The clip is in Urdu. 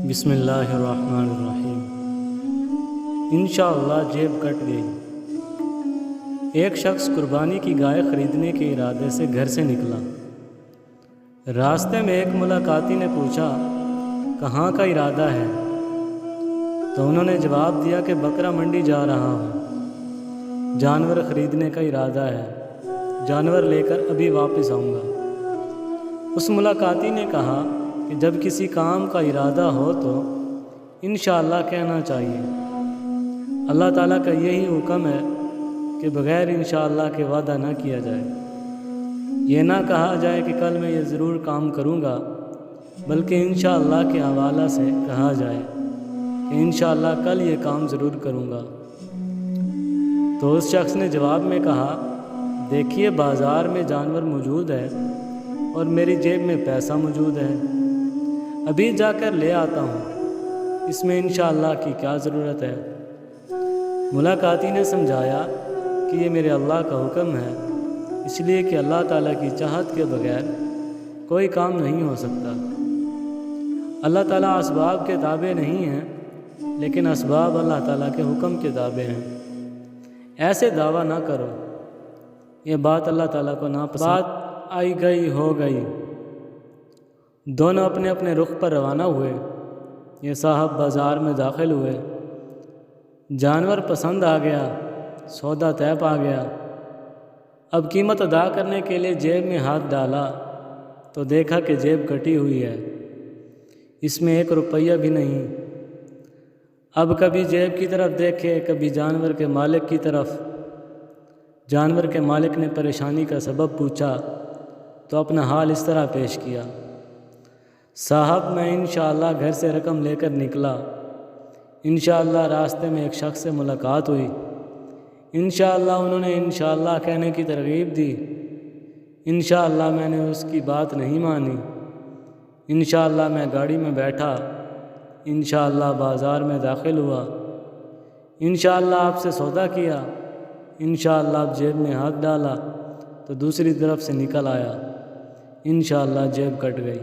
بسم اللہ الرحمن الرحیم۔ انشاءاللہ جیب کٹ گئی۔ ایک شخص قربانی کی گائے خریدنے کے ارادے سے گھر سے نکلا۔ راستے میں ایک ملاقاتی نے پوچھا کہاں کا ارادہ ہے؟ تو انہوں نے جواب دیا کہ بکرا منڈی جا رہا ہوں، جانور خریدنے کا ارادہ ہے، جانور لے کر ابھی واپس آؤں گا۔ اس ملاقاتی نے کہا کہ جب کسی کام کا ارادہ ہو تو انشاءاللہ کہنا چاہیے۔ اللہ تعالیٰ کا یہی حکم ہے کہ بغیر انشاءاللہ کے وعدہ نہ کیا جائے۔ یہ نہ کہا جائے کہ کل میں یہ ضرور کام کروں گا، بلکہ انشاءاللہ کے حوالہ سے کہا جائے کہ انشاءاللہ کل یہ کام ضرور کروں گا۔ تو اس شخص نے جواب میں کہا، دیکھیے بازار میں جانور موجود ہے اور میری جیب میں پیسہ موجود ہے، ابھی جا کر لے آتا ہوں، اس میں انشاءاللہ کی کیا ضرورت ہے؟ ملاقاتی نے سمجھایا کہ یہ میرے اللہ کا حکم ہے، اس لیے کہ اللہ تعالیٰ کی چاہت کے بغیر کوئی کام نہیں ہو سکتا۔ اللہ تعالیٰ اسباب کے تابع نہیں ہیں، لیکن اسباب اللہ تعالیٰ کے حکم کے تابع ہیں۔ ایسے دعویٰ نہ کرو، یہ بات اللہ تعالیٰ کو ناپسند۔ بات آئی گئی ہو گئی، دونوں اپنے اپنے رخ پر روانہ ہوئے۔ یہ صاحب بازار میں داخل ہوئے، جانور پسند آ گیا، سودا طے پا گیا۔ اب قیمت ادا کرنے کے لیے جیب میں ہاتھ ڈالا تو دیکھا کہ جیب کٹی ہوئی ہے، اس میں 1 روپیہ بھی نہیں۔ اب کبھی جیب کی طرف دیکھے، کبھی جانور کے مالک کی طرف۔ جانور کے مالک نے پریشانی کا سبب پوچھا تو اپنا حال اس طرح پیش کیا، صاحب میں انشاءاللہ گھر سے رقم لے کر نکلا، انشاءاللہ راستے میں ایک شخص سے ملاقات ہوئی، انشاءاللہ انہوں نے انشاءاللہ کہنے کی ترغیب دی، انشاءاللہ میں نے اس کی بات نہیں مانی، انشاءاللہ میں گاڑی میں بیٹھا، انشاءاللہ بازار میں داخل ہوا، انشاءاللہ آپ سے سودا کیا، انشاءاللہ اب جیب میں ہاتھ ڈالا تو دوسری طرف سے نکل آیا، انشاءاللہ جیب کٹ گئی۔